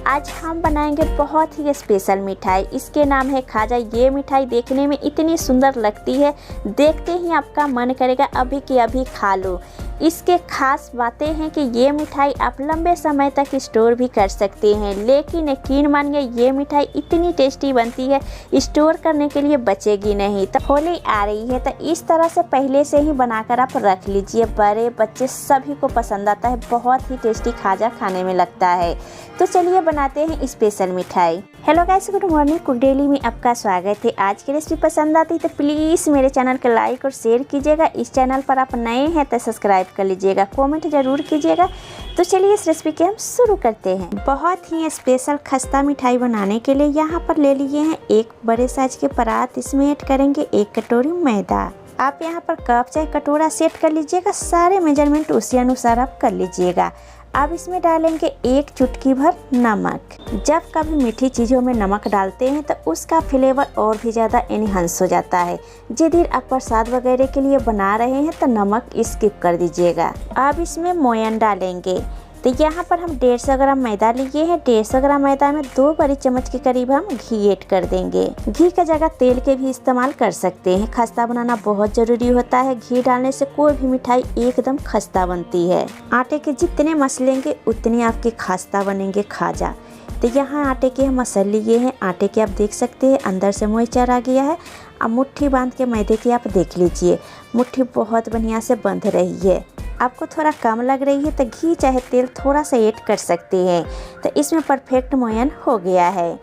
आज हम बनाएंगे बहुत ही स्पेशल मिठाई। इसके नाम है खाजा। ये मिठाई देखने में इतनी सुंदर लगती है, देखते ही आपका मन करेगा अभी कि अभी खा लो। इसके खास बातें हैं कि ये मिठाई आप लंबे समय तक स्टोर भी कर सकते हैं, लेकिन यकीन मानिए ये मिठाई इतनी टेस्टी बनती है, स्टोर करने के लिए बचेगी नहीं। तो होली आ रही है तो इस तरह से पहले से ही बनाकर आप रख लीजिए। बड़े बच्चे सभी को पसंद आता है, बहुत ही टेस्टी खाजा खाने में लगता है। तो चलिए बनाते हैं स्पेशल मिठाई। Hello guys, good morning. Cook daily में आपका स्वागत है। आज की रेसिपी पसंद आती है तो प्लीज़ मेरे चैनल को लाइक और शेयर कीजिएगा। इस चैनल पर आप नए हैं तो सब्सक्राइब कर लीजिएगा, कमेंट जरूर कीजिएगा। तो चलिए इस रेसिपी के हम शुरू करते हैं। बहुत ही स्पेशल खस्ता मिठाई बनाने के लिए यहाँ पर ले लिए हैं एक बड़े साइज के परात। इसमें ऐड करेंगे 1 कटोरी मैदा। आप यहाँ पर कप चाहे कटोरा सेट कर लीजिएगा, सारे मेजरमेंट उसी अनुसार आप कर लीजिएगा। अब इसमें डालेंगे 1 चुटकी भर नमक। जब कभी मीठी चीज़ों में नमक डालते हैं तो उसका फ्लेवर और भी ज़्यादा एनहांस हो जाता है। जिस आप प्रसाद वगैरह के लिए बना रहे हैं तो नमक स्किप कर दीजिएगा। अब इसमें मोयन डालेंगे। तो यहाँ पर हम 150 ग्राम मैदा लिए हैं। 150 ग्राम मैदा में 2 बड़ी चम्मच के करीब हम घी ऐड कर देंगे। घी की जगह तेल के भी इस्तेमाल कर सकते हैं। खस्ता बनाना बहुत ज़रूरी होता है। घी डालने से कोई भी मिठाई एकदम खस्ता बनती है। आटे के जितने मसलेंगे उतने आपके खस्ता बनेंगे खाजा। तो यहाँ आटे के हम मसल लिए हैं। आटे के आप देख सकते हैं अंदर से मॉइस्चर आ गया है। अब मुट्ठी बांध के मैदे की आप देख लीजिए, मुट्ठी बहुत बढ़िया से बंध रही है। आपको थोड़ा कम लग रही है तो घी चाहे तेल थोड़ा सा ऐड कर सकते हैं। तो इसमें परफेक्ट मोयन हो गया है।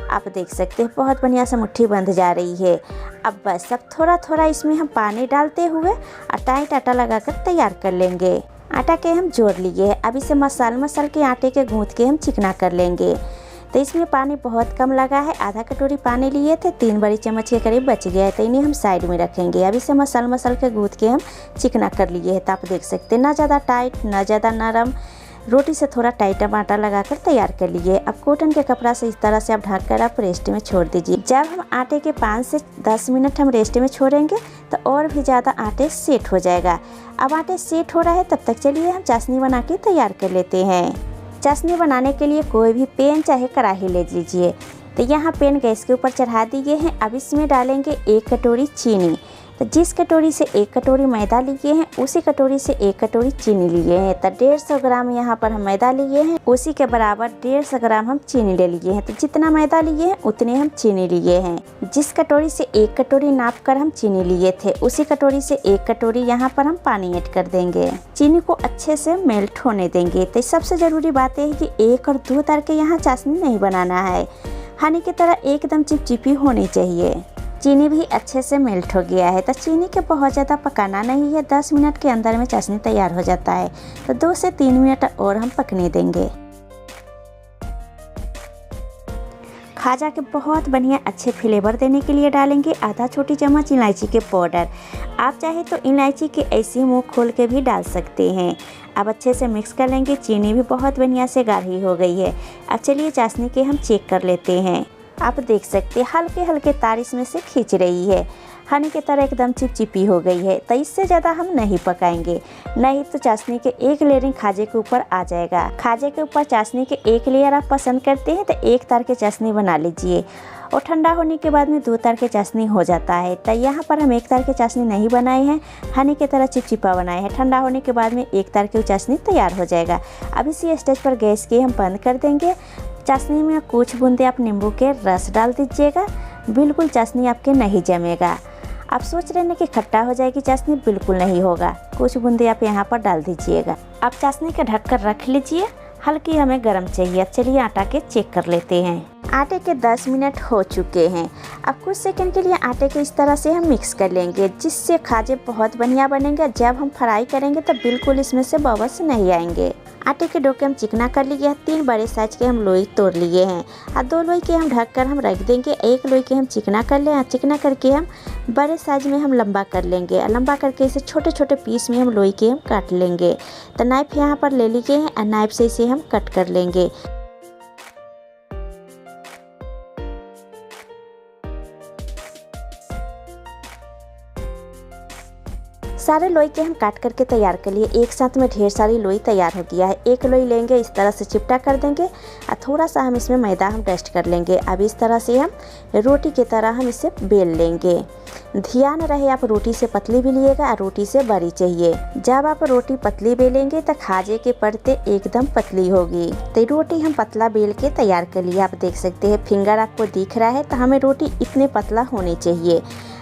आप देख सकते हैं बहुत बढ़िया से मुट्ठी बंध जा रही है। अब बस अब थोड़ा थोड़ा इसमें हम पानी डालते हुए टाइट आटा लगाकर तैयार कर लेंगे। आटा के हम जोड़ लिए हैं। अब इसे मसल के आटे के गूंथ के हम चिकना कर लेंगे। तो इसमें पानी बहुत कम लगा है। आधा कटोरी पानी लिए थे, 3 बड़ी चम्मच के करीब बच गया है, तो इन्हें हम साइड में रखेंगे। अब इसे मसल के गूंथ के हम चिकना कर लिए है। तो आप देख सकते हैं ना ज़्यादा टाइट ना ज़्यादा नरम, रोटी से थोड़ा टाइट आटा लगाकर तैयार कर लिए। अब कॉटन के कपड़ा से इस तरह से आप ढककर आप रेस्ट में छोड़ दीजिए। जब हम आटे के 5 से 10 मिनट हम रेस्ट में छोड़ेंगे तो और भी ज़्यादा आटे सेट हो जाएगा। अब आटे सेट हो रहा है, तब तक चलिए हम चाशनी बना के तैयार कर लेते हैं। चाशनी बनाने के लिए कोई भी पैन चाहे कढ़ाई ले लीजिए। तो यहाँ पैन गैस के ऊपर चढ़ा दिए हैं। अब इसमें डालेंगे 1 कटोरी चीनी। तो जिस कटोरी से 1 कटोरी मैदा लिए हैं उसी कटोरी से 1 कटोरी चीनी लिए हैं। तो 150 ग्राम यहाँ पर हम मैदा लिए हैं, उसी के बराबर 150 ग्राम हम चीनी ले लिए हैं। तो जितना मैदा लिए हैं उतने हम चीनी लिए हैं। जिस कटोरी से 1 कटोरी नाप कर हम चीनी लिए थे उसी कटोरी से 1 कटोरी यहाँ पर हम पानी ऐड कर देंगे। चीनी को अच्छे से मेल्ट होने देंगे। तो सबसे ज़रूरी बात है कि 1 और 2 तरह के यहाँ चाशनी नहीं बनाना है। हनी की तरह एकदम चिपचिपी होनी चाहिए। चीनी भी अच्छे से मेल्ट हो गया है। तो चीनी के बहुत ज़्यादा पकाना नहीं है, 10 मिनट के अंदर में चाशनी तैयार हो जाता है। तो 2 से 3 मिनट और हम पकने देंगे। खाजा के बहुत बढ़िया अच्छे फ्लेवर देने के लिए डालेंगे आधा छोटी चम्मच इलायची के पाउडर। आप चाहे तो इलायची के ऐसी मुंह खोल के भी डाल सकते हैं। अब अच्छे से मिक्स कर लेंगे। चीनी भी बहुत बढ़िया से गाढ़ी हो गई है। अब चलिए चाशनी के हम चेक कर लेते हैं। आप देख सकते हैं हल्के हल्के तार इसमें से खींच रही है। हनी की तरह एकदम चिपचिपी हो गई है। तो इससे ज़्यादा हम नहीं पकाएंगे, नहीं तो चाशनी के एक लेयरिंग खाजे के ऊपर आ जाएगा। खाजे के ऊपर चाशनी के एक लेयर आप पसंद करते हैं तो 1 तार के चाशनी बना लीजिए, और ठंडा होने के बाद में 2 तार के चाशनी हो जाता है। तो यहाँ पर हम 1 तार के चाशनी नहीं बनाए हैं, हनी की तरह चिपचिपा बनाए हैं। ठंडा होने के बाद में 1 तार की चाशनी तैयार हो जाएगा। अब इसी स्टेज पर गैस के हम बंद कर देंगे। चाशनी में कुछ बूंदे आप नींबू के रस डाल दीजिएगा। बिल्कुल चाशनी आपके नहीं जमेगा। आप सोच रहे हैं कि खट्टा हो जाएगी चाशनी, बिल्कुल नहीं होगा। कुछ बूंदे आप यहाँ पर डाल दीजिएगा। आप चाशनी का ढक कर रख लीजिए। हल्की हमें गर्म चाहिए। चलिए आटा के चेक कर लेते हैं। आटे के 10 मिनट हो चुके हैं। अब कुछ सेकंड के लिए आटे को इस तरह से हम मिक्स कर लेंगे, जिससे खाजे बहुत बढ़िया बनेंगे। जब हम फ्राई करेंगे तो बिल्कुल इसमें से बबल्स नहीं आएंगे। आटे के डो के हम चिकना कर लिए हैं। 3 बड़े साइज के हम लोई तोड़ लिए हैं और 2 लोई के हम ढक कर हम रख देंगे। 1 लोई के हम चिकना कर लें। चिकना करके हम बड़े साइज में हम लंबा कर लेंगे। लंबा करके इसे छोटे छोटे पीस में हम लोई के हम काट लेंगे। तो नाइफ यहाँ पर ले लिए हैं और नाइफ से इसे हम कट कर लेंगे। सारे लोई के हम काट करके तैयार कर लिए। एक साथ में ढेर सारी लोई तैयार हो गया है। एक लोई लेंगे, इस तरह से चिपटा कर देंगे और थोड़ा सा हम इसमें मैदा हम डस्ट कर लेंगे। अब इस तरह से हम रोटी की तरह हम इसे बेल लेंगे। ध्यान रहे आप रोटी से पतली भी लिएगा और रोटी से बड़ी चाहिए। जब आप रोटी पतली बेलेंगे तो खाजे के परते एकदम पतली होगी। तो रोटी हम पतला बेल के तैयार कर लिया। आप देख सकते हैं फिंगर आपको दिख रहा है, तो हमें रोटी इतने पतला होनी चाहिए।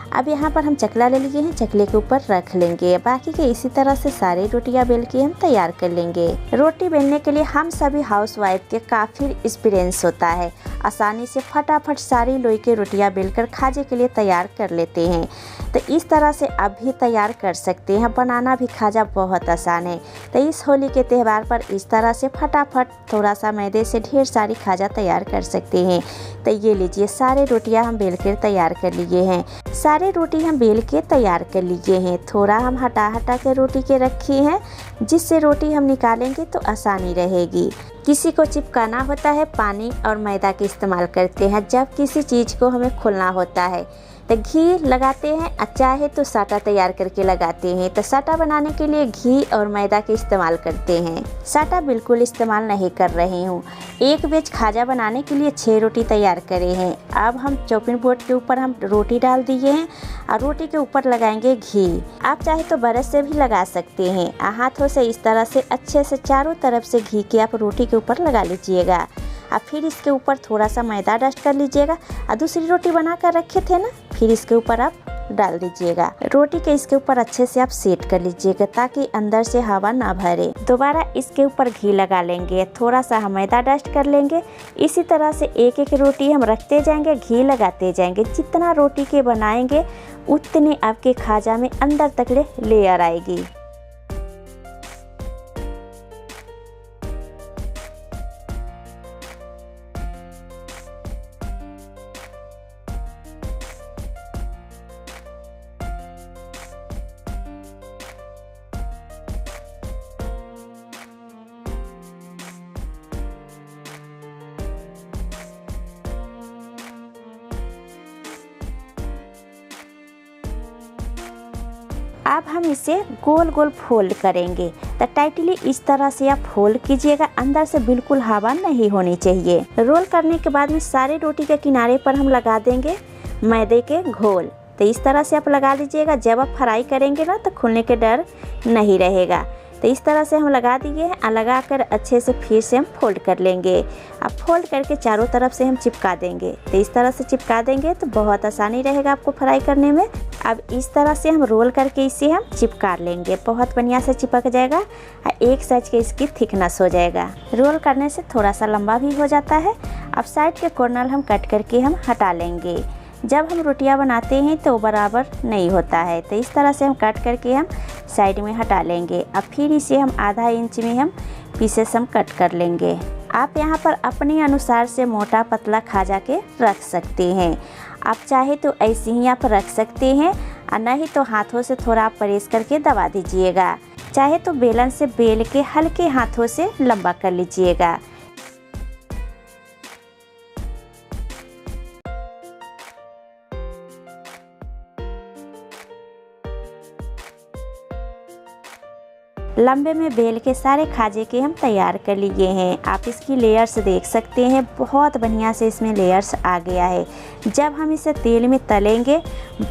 अब यहाँ पर हम चकला ले लिए हैं, चकले के ऊपर रख लेंगे। बाकी के इसी तरह से सारी रोटियां बेल के हम तैयार कर लेंगे। रोटी बेलने के लिए हम सभी हाउसवाइफ के काफ़ी एक्सपीरियंस होता है। आसानी से फटाफट सारी लोई के रोटियां बेलकर खाजे के लिए तैयार कर लेते हैं। तो इस तरह से आप भी तैयार कर सकते हैं। बनाना भी खाजा बहुत आसान है। तो इस होली के त्यौहार पर इस तरह से फटाफट थोड़ा सा मैदे से ढेर सारी खाजा तैयार कर सकते हैं। तो ये लीजिए सारे रोटियां हम बेल कर तैयार कर लिए हैं। सारे रोटी हम बेल के तैयार कर लिए हैं। थोड़ा हम हटा के रोटी के रखे हैं, जिससे रोटी हम निकालेंगे तो आसानी रहेगी। किसी को चिपकाना होता है, पानी और मैदा के इस्तेमाल करते हैं। जब किसी चीज़ को हमें खोलना होता है तो घी लगाते हैं, चाहे तो साटा तैयार करके लगाते हैं। तो साटा बनाने के लिए घी और मैदा के इस्तेमाल करते हैं। साटा बिल्कुल इस्तेमाल नहीं कर रही हूँ। एक बैच खाजा बनाने के लिए 6 रोटी तैयार करे हैं। अब हम चॉपिंग बोर्ड के ऊपर हम रोटी डाल दिए हैं और रोटी के ऊपर लगाएंगे घी। आप चाहे तो ब्रश से भी लगा सकते हैं। हाथों से इस तरह से अच्छे से चारों तरफ से घी के आप रोटी के ऊपर लगा लीजिएगा। और फिर इसके ऊपर थोड़ा सा मैदा डस्ट कर लीजिएगा और दूसरी रोटी बना कर रखे थे ना, फिर इसके ऊपर आप डाल दीजिएगा। रोटी के इसके ऊपर अच्छे से आप सेट कर लीजिएगा ताकि अंदर से हवा ना भरे। दोबारा इसके ऊपर घी लगा लेंगे, थोड़ा सा हम मैदा डस्ट कर लेंगे। इसी तरह से एक एक रोटी हम रखते जाएंगे, घी लगाते जाएंगे। जितना रोटी के बनाएंगे उतने आपके खाजा में अंदर तक लेयर आएगी। अब हम इसे गोल गोल फोल्ड करेंगे। तो टाइटली इस तरह से आप फोल्ड कीजिएगा, अंदर से बिल्कुल हवा नहीं होनी चाहिए। रोल करने के बाद में सारे रोटी के किनारे पर हम लगा देंगे मैदे के घोल। तो इस तरह से आप लगा लीजिएगा। जब आप फ्राई करेंगे ना तो खुलने के डर नहीं रहेगा। तो इस तरह से हम लगा दिए हैं और लगा कर अच्छे से फिर से हम फोल्ड कर लेंगे। अब फोल्ड करके चारों तरफ से हम चिपका देंगे। तो इस तरह से चिपका देंगे तो बहुत आसानी रहेगा आपको फ्राई करने में। अब इस तरह से हम रोल करके इसे हम चिपका लेंगे। बहुत बढ़िया से चिपक जाएगा और एक साइज के इसकी थिकनेस हो जाएगा। रोल करने से थोड़ा सा लंबा भी हो जाता है। अब साइड के कॉर्नर हम कट करके हम हटा लेंगे। जब हम रोटियां बनाते हैं तो बराबर नहीं होता है। तो इस तरह से हम कट करके हम साइड में हटा लेंगे। अब फिर इसे हम आधा इंच में हम पीसेस हम कट कर लेंगे। आप यहाँ पर अपने अनुसार से मोटा पतला खाजा के रख सकते हैं। आप चाहे तो ऐसे ही आप रख सकते हैं और नहीं तो हाथों से थोड़ा आप प्रेस करके दबा दीजिएगा। चाहे तो बेलन से बेल के हल्के हाथों से लंबा कर लीजिएगा। लंबे में बेल के सारे खाजे के हम तैयार कर लिए हैं। आप इसकी लेयर्स देख सकते हैं, बहुत बढ़िया से इसमें लेयर्स आ गया है। जब हम इसे तेल में तलेंगे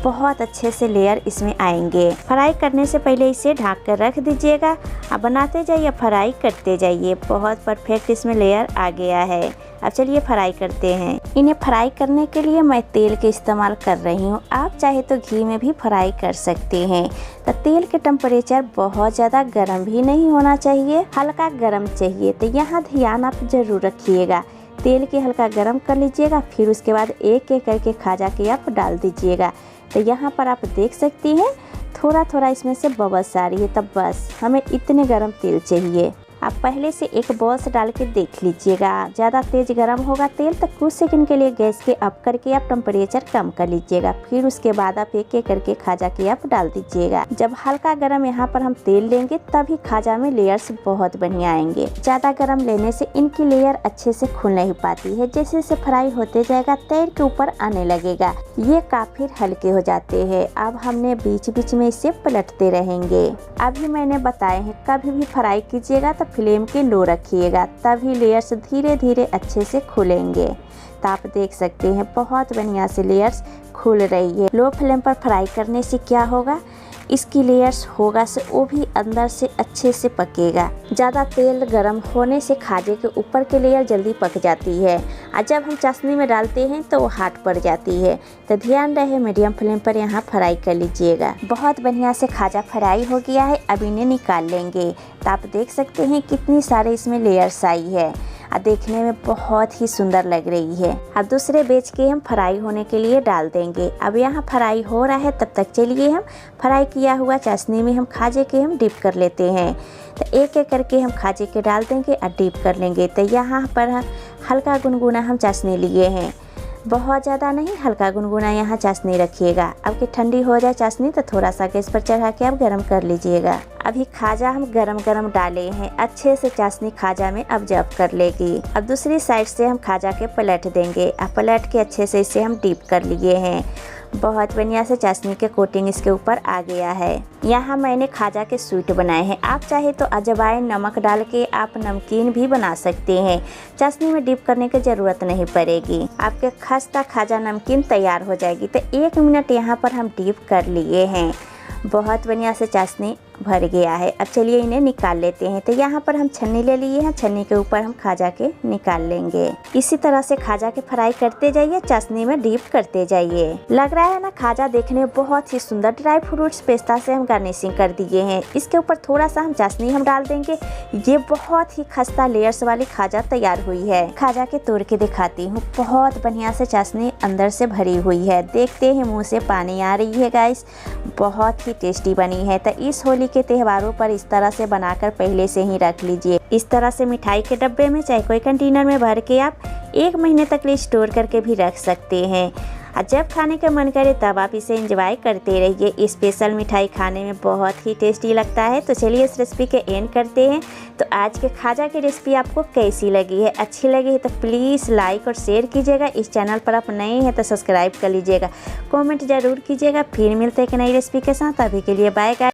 बहुत अच्छे से लेयर इसमें आएंगे। फ्राई करने से पहले इसे ढक कर रख दीजिएगा। अब बनाते जाइए, फ्राई करते जाइए। बहुत परफेक्ट इसमें लेयर आ गया है। अब चलिए फ्राई करते हैं। इन्हें फ्राई करने के लिए मैं तेल के इस्तेमाल कर रही हूँ। आप चाहे तो घी में भी फ्राई कर सकते हैं। तो तेल के टेम्परेचर बहुत ज़्यादा गर्म भी नहीं होना चाहिए, हल्का गर्म चाहिए। तो यहाँ ध्यान आप जरूर रखिएगा। तेल के हल्का गर्म कर लीजिएगा, फिर उसके बाद एक एक करके खाजा के आप डाल दीजिएगा। तो यहाँ पर आप देख सकती हैं थोड़ा थोड़ा इसमें से बबल्स आ रही है। तब बस हमें इतने गर्म तेल चाहिए। आप पहले से एक बॉल्स डाल के देख लीजिएगा। ज़्यादा तेज़ गर्म होगा तेल तो कुछ सेकंड के लिए गैस के अप करके आप टेम्परेचर कम कर लीजिएगा। फिर उसके बाद आप एक एक करके खाजा के आप डाल दीजिएगा। जब हल्का गर्म यहाँ पर हम तेल लेंगे तभी खाजा में लेयर्स बहुत बढ़िया आएंगे। ज़्यादा गर्म लेने से इनकी लेयर अच्छे से खुल नहीं पाती है। जैसे जैसे फ्राई होते जाएगा तेल के ऊपर आने लगेगा। ये काफ़ी हल्के हो जाते हैं। अब हमने बीच बीच में इसे पलटते रहेंगे। अभी मैंने बताए हैं कभी भी फ्राई कीजिएगा तो फ्लेम के लो रखिएगा, तभी लेयर्स धीरे धीरे अच्छे से खुलेंगे। तो आप देख सकते हैं बहुत बढ़िया से लेयर्स खुल रही है। लो फ्लेम पर फ्राई करने से क्या होगा, इसकी लेयर्स होगा से वो भी अंदर से अच्छे से पकेगा। ज़्यादा तेल गर्म होने से खाजे के ऊपर की लेयर जल्दी पक जाती है और जब हम चाशनी में डालते हैं तो वो हाथ पड़ जाती है। तो ध्यान रहे मीडियम फ्लेम पर यहाँ फ्राई कर लीजिएगा। बहुत बढ़िया से खाजा फ्राई हो गया है। अब इन्हें निकाल लेंगे। तो आप देख सकते हैं कितनी सारे इसमें लेयर्स आई है और देखने में बहुत ही सुंदर लग रही है। अब दूसरे बैच के हम फ्राई होने के लिए डाल देंगे। अब यहाँ फ्राई हो रहा है तब तक चलिए हम फ्राई किया हुआ चाशनी में हम खाजे के हम डिप कर लेते हैं। तो एक एक करके हम खाजे के डाल देंगे और डिप कर लेंगे। तो यहाँ पर हल्का गुनगुना हम चाशनी लिए हैं, बहुत ज़्यादा नहीं, हल्का गुनगुना यहाँ चाशनी रखिएगा। अब कि ठंडी हो जाए चाशनी तो थोड़ा सा गैस पर चढ़ा के आप गर्म कर लीजिएगा। अभी खाजा हम गरम गरम डाले हैं, अच्छे से चाशनी खाजा में अब्जॉर्ब कर लेगी। अब दूसरी साइड से हम खाजा के पलट देंगे। अब पलट के अच्छे से इसे हम डीप कर लिए हैं। बहुत बढ़िया से चाशनी के कोटिंग इसके ऊपर आ गया है। यहाँ मैंने खाजा के स्वीट बनाए हैं। आप चाहे तो अजवाइन नमक डाल के आप नमकीन भी बना सकते हैं। चाशनी में डिप करने की ज़रूरत नहीं पड़ेगी। आपके खस्ता खाजा नमकीन तैयार हो जाएगी। तो 1 मिनट यहाँ पर हम डिप कर लिए हैं। बहुत बढ़िया से चाशनी भर गया है। अब चलिए इन्हें निकाल लेते हैं। तो यहाँ पर हम छन्नी ले लिए हैं, छन्नी के ऊपर हम खाजा के निकाल लेंगे। इसी तरह से खाजा के फ्राई करते जाइए, चाशनी में डीप करते जाइए। लग रहा है ना खाजा देखने में बहुत ही सुंदर। ड्राई फ्रूट्स पेस्ता से हम गार्निशिंग कर दिए हैं। इसके ऊपर थोड़ा सा हम चाशनी हम डाल देंगे। ये बहुत ही खस्ता लेयर्स वाली खाजा तैयार हुई है। खाजा के तोड़ के दिखाती हूँ। बहुत बढ़िया से चाशनी अंदर से भरी हुई है। देखते ही मुँह से पानी आ रही है गाइस, बहुत ही टेस्टी बनी है। तो इस होली के त्योहारों पर इस तरह से बनाकर पहले से ही रख लीजिए। इस तरह से मिठाई के डब्बे में चाहे कोई कंटेनर में भर के आप 1 महीने तक लिए स्टोर करके भी रख सकते हैं। और जब खाने का मन करे तब आप इसे एंजॉय करते रहिए। स्पेशल मिठाई खाने में बहुत ही टेस्टी लगता है। तो चलिए इस रेसिपी के एंड करते हैं। तो आज के खाजा की रेसिपी आपको कैसी लगी है, अच्छी लगी है तो प्लीज़ लाइक और शेयर कीजिएगा। इस चैनल पर आप नए हैं तो सब्सक्राइब कर लीजिएगा। कमेंट ज़रूर कीजिएगा। फिर मिलते हैं एक नई रेसिपी के साथ। अभी के लिए बाय गाइस।